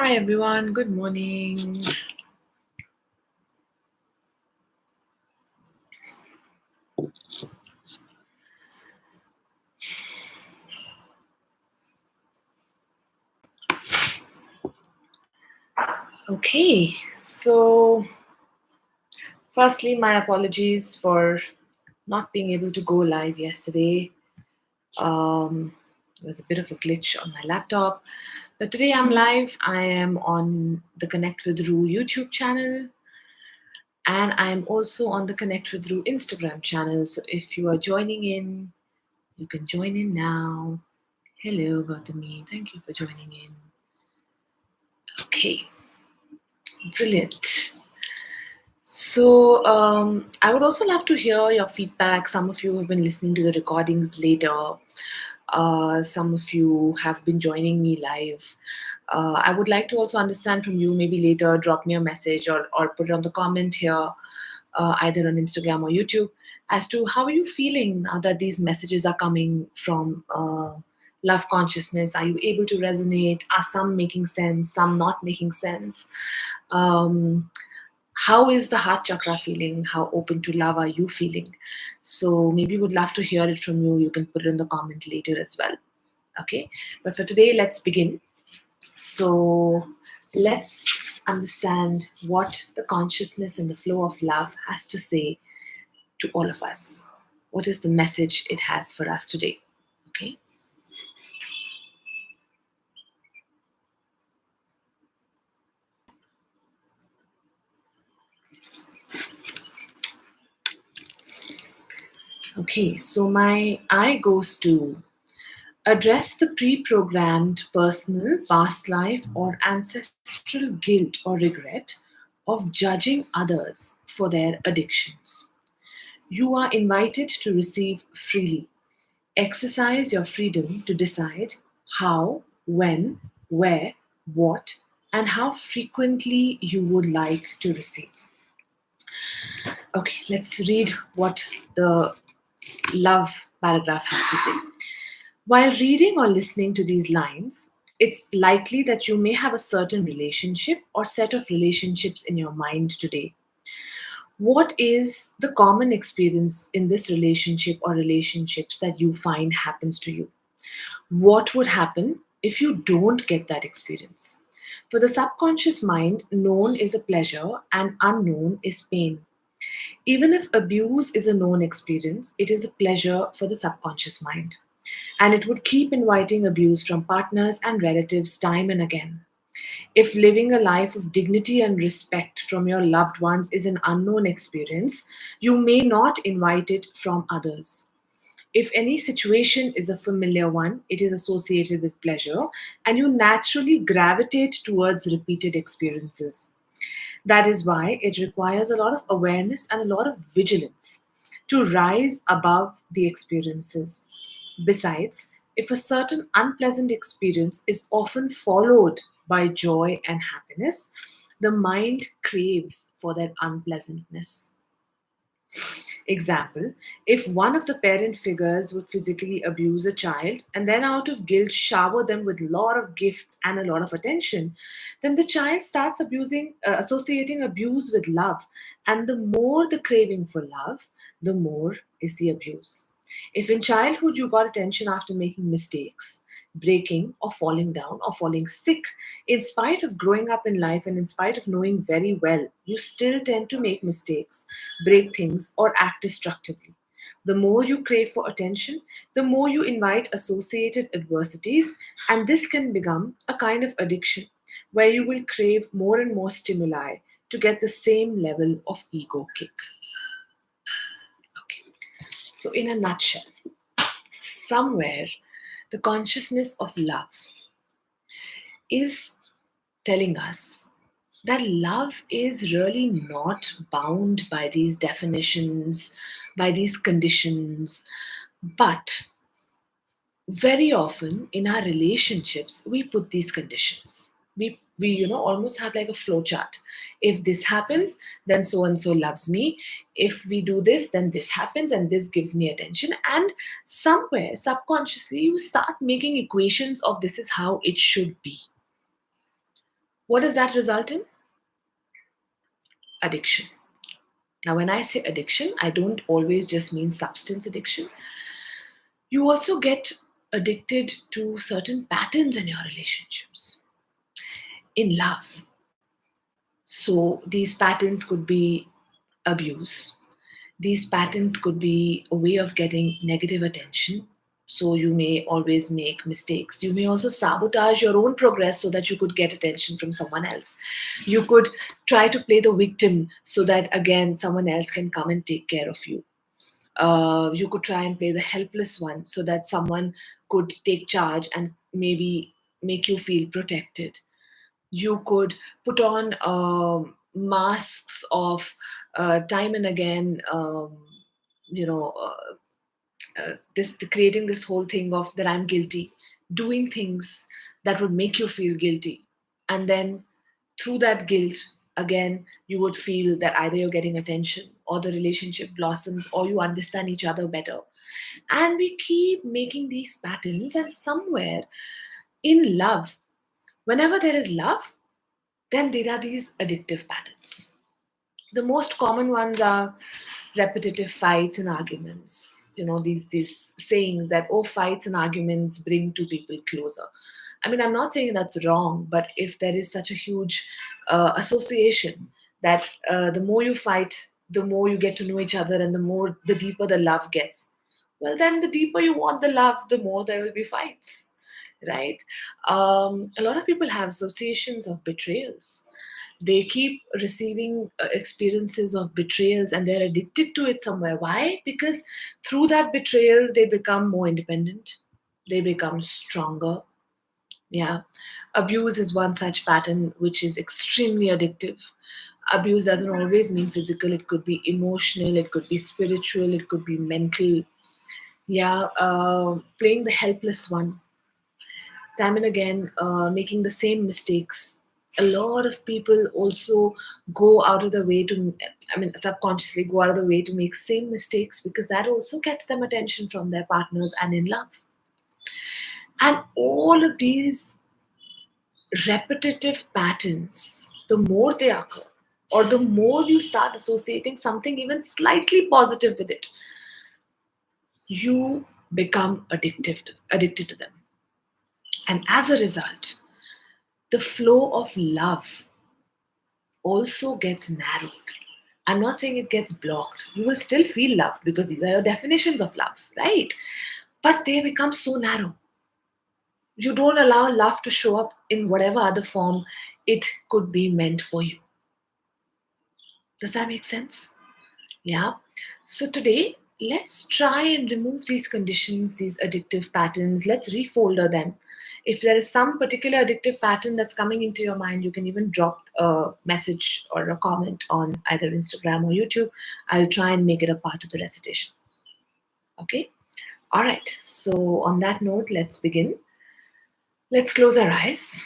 Hi everyone, good morning. Okay, so firstly, my apologies for not being able to go live yesterday. There was a bit of a glitch on my laptop, but today I'm live. I am on the Connect with Ru YouTube channel, and I am also on the Connect with Ru Instagram channel. So if you are joining in, you can join in now. Hello, Gautami. Thank you for joining in. Okay, brilliant. So, I would also love to hear your feedback. Some of you have been listening to the recordings later. Some of you have been joining me live. I would like to also understand from you, maybe later, drop me a message or put it on the comment here, either on Instagram or YouTube, as to how are you feeling now that these messages are coming from love consciousness. Are you able to resonate? Are some making sense, some not making sense? Um, how is the heart chakra feeling? How open to love are you feeling? So maybe would love to hear it from you. You can put it in the comment later as well. Okay, but for today, let's begin. So let's understand what the consciousness and the flow of love has to say to all of us. What is the message it has for us today? Okay. Okay, so my eye goes to address the pre programmed personal, past life, or ancestral guilt or regret of judging others for their addictions. You are invited to receive freely. Exercise your freedom to decide how, when, where, what, and how frequently you would like to receive. Okay, let's read what the love paragraph has to say. While reading or listening to these lines, it's likely that you may have a certain relationship or set of relationships in your mind today. What is the common experience in this relationship or relationships that you find happens to you? What would happen if you don't get that experience? For the subconscious mind, known is a pleasure and unknown is pain. Even if abuse is a known experience, it is a pleasure for the subconscious mind. And it would keep inviting abuse from partners and relatives time and again. If living a life of dignity and respect from your loved ones is an unknown experience, you may not invite it from others. If any situation is a familiar one, it is associated with pleasure, and you naturally gravitate towards repeated experiences. That is why it requires a lot of awareness and a lot of vigilance to rise above the experiences. Besides, if a certain unpleasant experience is often followed by joy and happiness, the mind craves for that unpleasantness. Example, if one of the parent figures would physically abuse a child and then out of guilt shower them with a lot of gifts and a lot of attention, then the child starts associating abuse with love. And the more the craving for love, the more is the abuse. If in childhood you got attention after making mistakes, breaking or falling down or falling sick, in spite of growing up in life and in spite of knowing very well, you still tend to make mistakes, break things, or act destructively. The more you crave for attention, the more you invite associated adversities, and this can become a kind of addiction where you will crave more and more stimuli to get the same level of ego kick. Okay. So, in a nutshell, somewhere the consciousness of love is telling us that love is really not bound by these definitions, by these conditions, but very often in our relationships we put these conditions. We almost have like a flow chart. If this happens, then so and so loves me. If we do this, then this happens and this gives me attention. And somewhere subconsciously you start making equations of this is how it should be. What does that result in? Addiction. Now, when I say addiction, I don't always just mean substance addiction. You also get addicted to certain patterns in your relationships, in love. So, these patterns could be abuse. These patterns could be a way of getting negative attention. So, you may always make mistakes. You may also sabotage your own progress so that you could get attention from someone else. You could try to play the victim so that, again, someone else can come and take care of you. You could try and play the helpless one so that someone could take charge and maybe make you feel protected. You could put on masks of time and again, you know, this creating this whole thing of that I'm guilty, doing things that would make you feel guilty, and then through that guilt, again, you would feel that either you're getting attention or the relationship blossoms or you understand each other better. And we keep making these patterns, and somewhere in love, whenever there is love, then there are these addictive patterns. The most common ones are repetitive fights and arguments. You know, these sayings that, oh, fights and arguments bring two people closer. I mean, I'm not saying that's wrong, but if there is such a huge association that the more you fight, the more you get to know each other, and the deeper the love gets, well, then the deeper you want the love, the more there will be fights, right? A lot of people have associations of betrayals. They keep receiving experiences of betrayals and they're addicted to it somewhere. Why? Because through that betrayal they become more independent, they become stronger. Yeah. Abuse is one such pattern which is extremely addictive. Abuse doesn't always mean physical, it could be emotional, it could be spiritual, it could be mental. Yeah. Playing the helpless one, time and again, making the same mistakes. A lot of people also go out of the way to, I mean, subconsciously go out of the way to make same mistakes because that also gets them attention from their partners and in love. And all of these repetitive patterns, the more they occur, or the more you start associating something even slightly positive with it, you become addicted to them. And as a result, the flow of love also gets narrowed. I'm not saying it gets blocked. You will still feel love because these are your definitions of love, right? But they become so narrow. You don't allow love to show up in whatever other form it could be meant for you. Does that make sense? Yeah. So today, let's try and remove these conditions, these addictive patterns. Let's refolder them. If there is some particular addictive pattern that's coming into your mind, you can even drop a message or a comment on either Instagram or YouTube. I'll try and make it a part of the recitation. Okay? All right. So, on that note, let's begin. Let's close our eyes.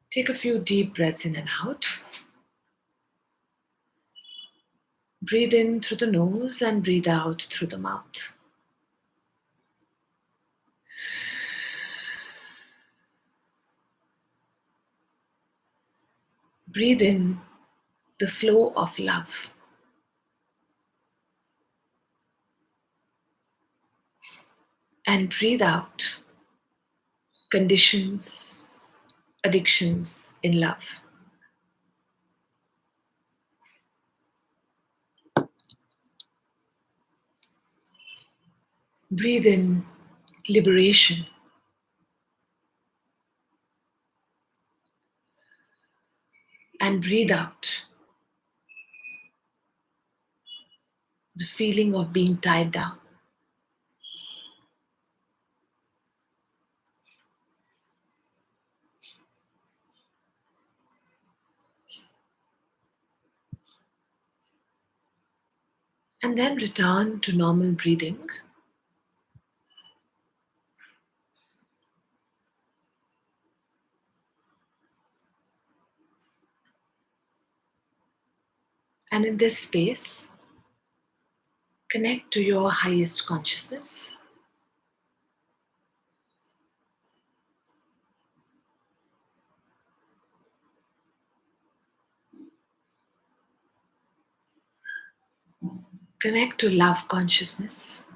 Take a few deep breaths in and out. Breathe in through the nose and breathe out through the mouth. Breathe in the flow of love. And breathe out conditions, addictions in love. Breathe in liberation. And breathe out the feeling of being tied down. And then return to normal breathing. And in this space, connect to your highest consciousness. Connect to love consciousness.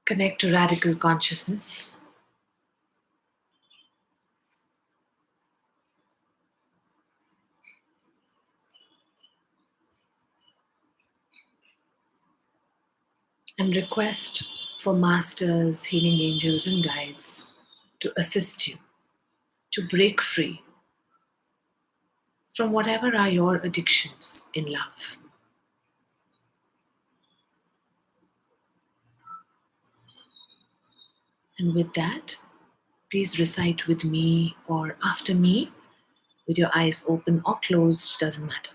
Connect to radical consciousness. And request for masters, healing angels, and guides to assist you to break free from whatever are your addictions in love. And with that, please recite with me or after me with your eyes open or closed, doesn't matter.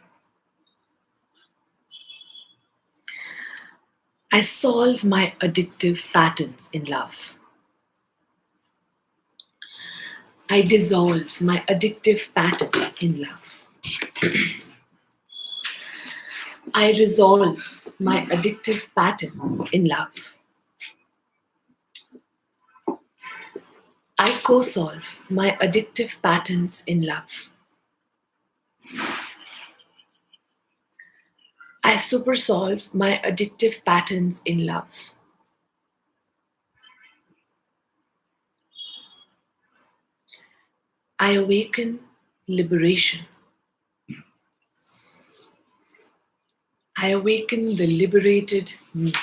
I solve my addictive patterns in love. I dissolve my addictive patterns in love. I resolve my addictive patterns in love. I co solve my addictive patterns in love. I super solve my addictive patterns in love. I awaken liberation. I awaken the liberated me.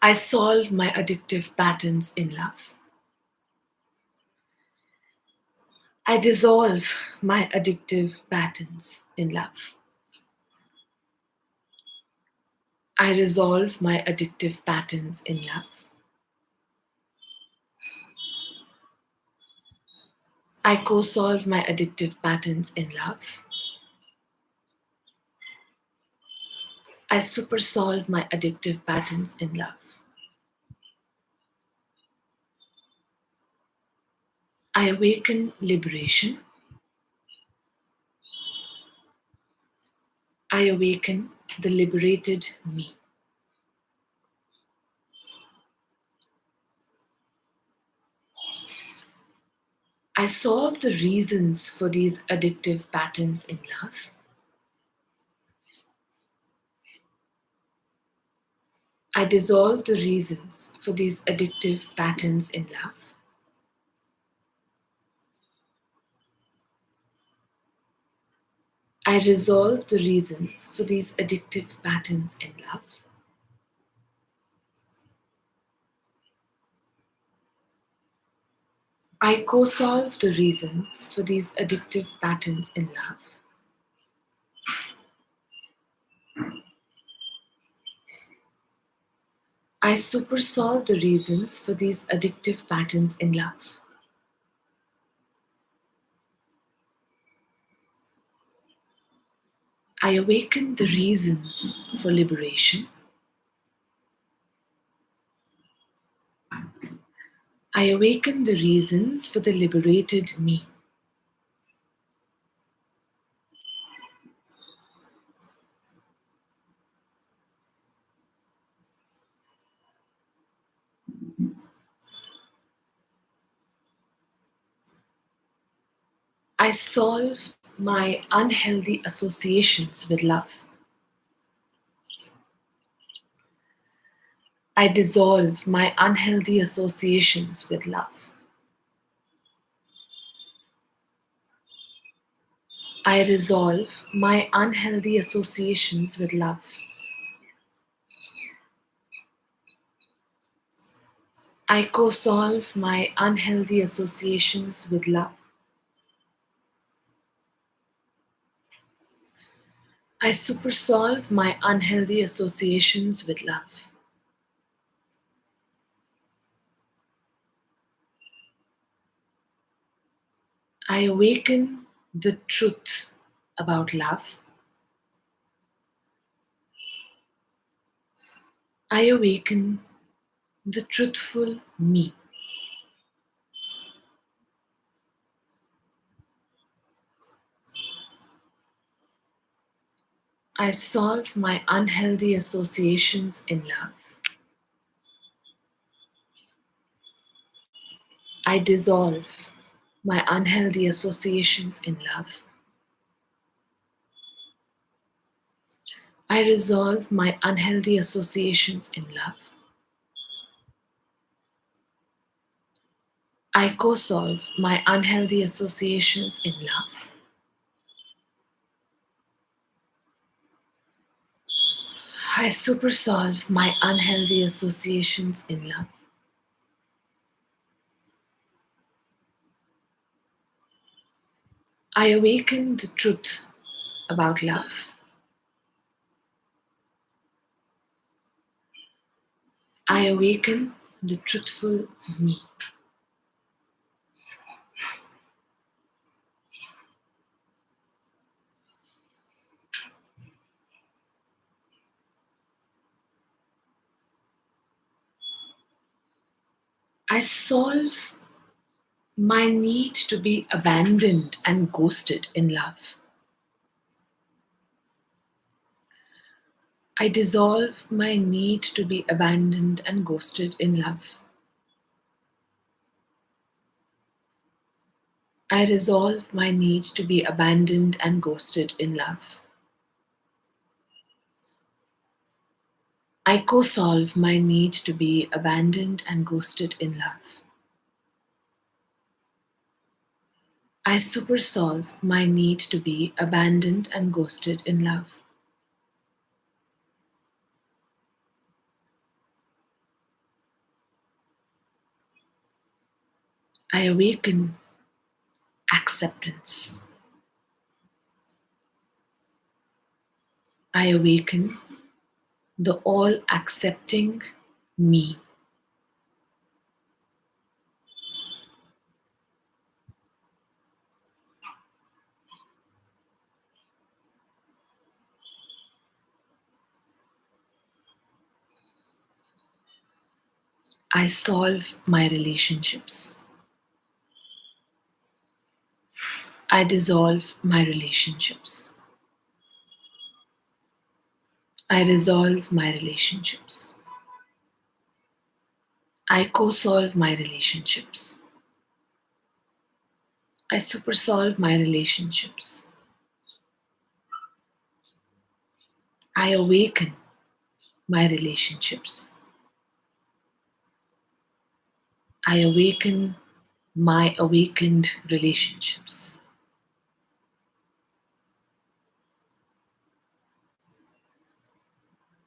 I solve my addictive patterns in love. I dissolve my addictive patterns in love. I resolve my addictive patterns in love. I co solve my addictive patterns in love. I super solve my addictive patterns in love. I awaken liberation. I awaken the liberated me. I solve the reasons for these addictive patterns in love. I dissolve the reasons for these addictive patterns in love. I resolve the reasons for these addictive patterns in love. I co solve the reasons for these addictive patterns in love. I super solve the reasons for these addictive patterns in love. I awaken the reasons for liberation. I awaken the reasons for the liberated me. I solve my unhealthy associations with love. I dissolve my unhealthy associations with love. I resolve my unhealthy associations with love. I co solve my unhealthy associations with love. I super solve my unhealthy associations with love. I awaken the truth about love. I awaken the truthful me. I solve my unhealthy associations in love. I dissolve my unhealthy associations in love. I resolve my unhealthy associations in love. I co solve my unhealthy associations in love. I supersolve my unhealthy associations in love. I awaken the truth about love. I awaken the truthful me. I solve my need to be abandoned and ghosted in love. I dissolve my need to be abandoned and ghosted in love. I resolve my need to be abandoned and ghosted in love. I co solve my need to be abandoned and ghosted in love. I supersolve my need to be abandoned and ghosted in love. I awaken acceptance. I awaken the all accepting me. I solve my relationships. I dissolve my relationships. I resolve my relationships. I co solve my relationships. I supersolve my relationships. I awaken my relationships. I awaken my awakened relationships.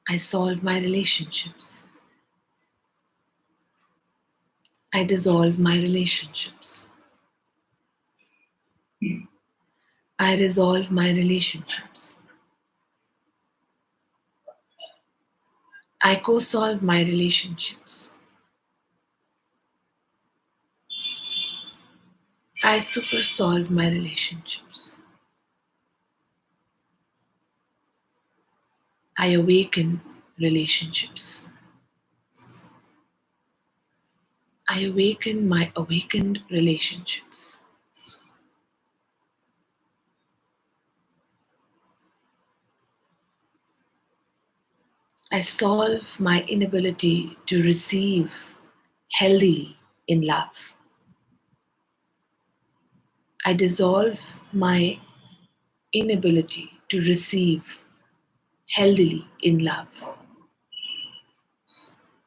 I solve my relationships. I dissolve my relationships. I resolve my relationships. I co solve my relationships. I supersolve my relationships. I awaken relationships. I awaken my awakened relationships. I solve my inability to receive healthily in love. I dissolve my inability to receive healthily in love.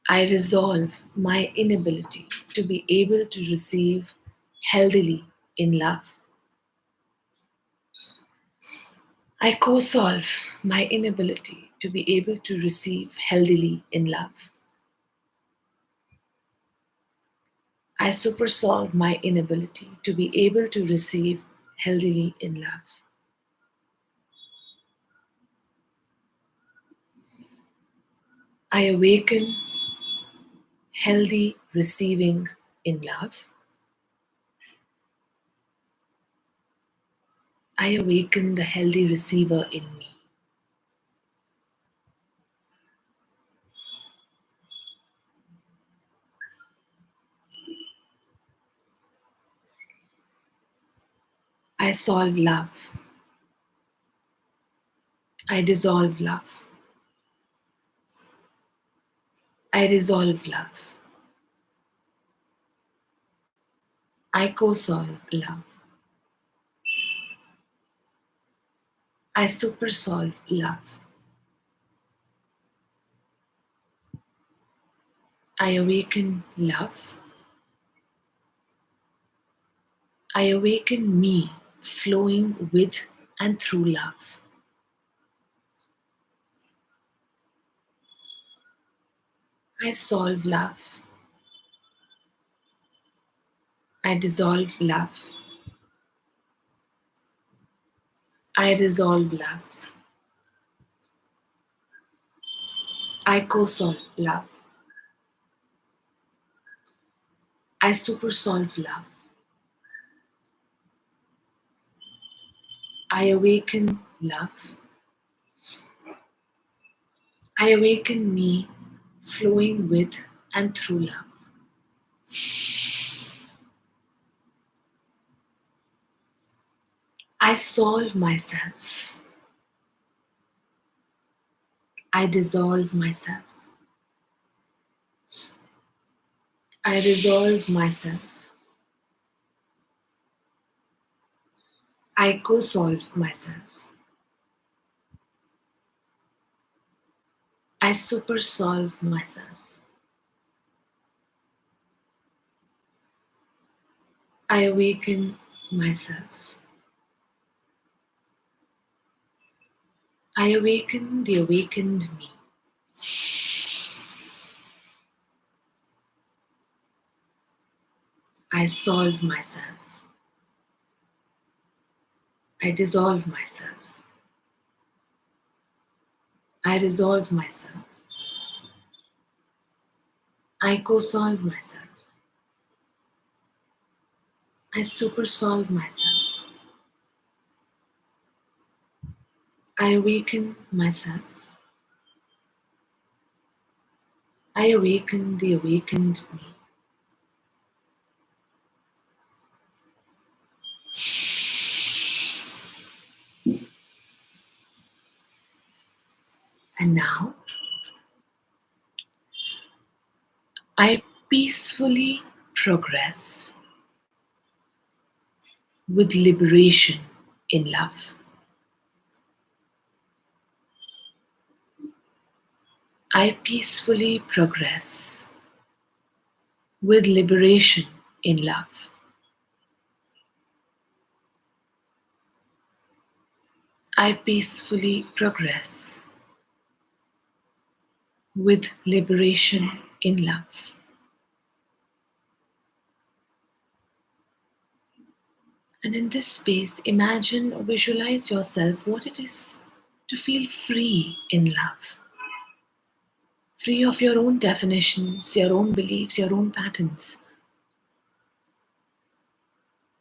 I resolve my inability to be able to receive healthily in love. I co solve my inability to be able to receive healthily in love. I supersolve my inability to be able to receive healthily in love. I awaken healthy receiving in love. I awaken the healthy receiver in me. I solve love. I dissolve love. I resolve love. I co-solve love. I supersolve love. I awaken love. I awaken me flowing with and through love. I solve love. I dissolve love. I resolve love. I co-solve love. I supersolve love. I awaken love. I awaken me flowing with and through love. I solve myself. I dissolve myself. I resolve myself. I co-solve myself. I supersolve myself. I awaken myself. I awaken the awakened me. I solve myself. I dissolve myself. I resolve myself. I co-solve myself. I supersolve myself. I awaken myself. I awaken the awakened me. And now I peacefully progress with liberation in love. I peacefully progress with liberation in love. I peacefully progress with liberation in love. And in this space, imagine or visualize yourself what it is to feel free in love, free of your own definitions, your own beliefs, your own patterns,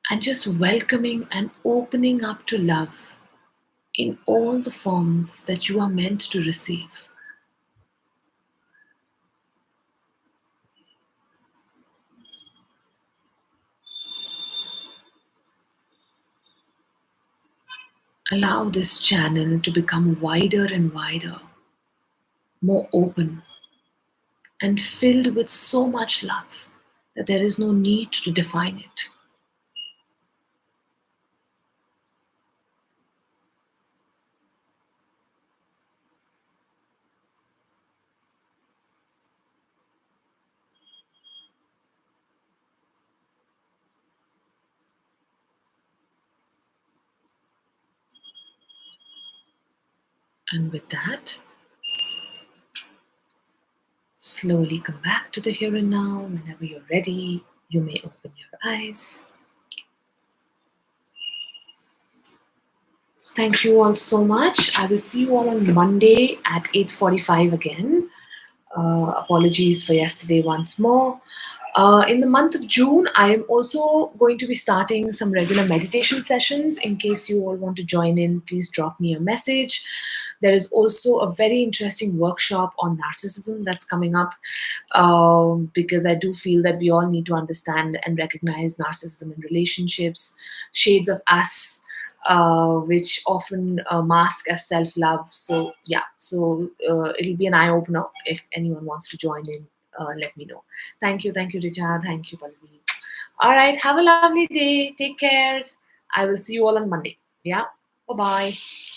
and just welcoming and opening up to love in all the forms that you are meant to receive. Allow this channel to become wider and wider, more open, and filled with so much love that there is no need to define it. And with that, slowly come back to the here and now. Whenever you're ready, you may open your eyes. Thank you all so much. I will see you all on Monday at 8:45 again. Apologies for yesterday once more. In the month of June, I am also going to be starting some regular meditation sessions. In case you all want to join in, please drop me a message. There is also a very interesting workshop on narcissism that's coming up, because I do feel that we all need to understand and recognize narcissism in relationships, shades of us, which often mask as self love. So, yeah, so it'll be an eye opener. If anyone wants to join in, let me know. Thank you, Richa. Thank you, Palvi. All right, have a lovely day. Take care. I will see you all on Monday. Yeah, bye bye.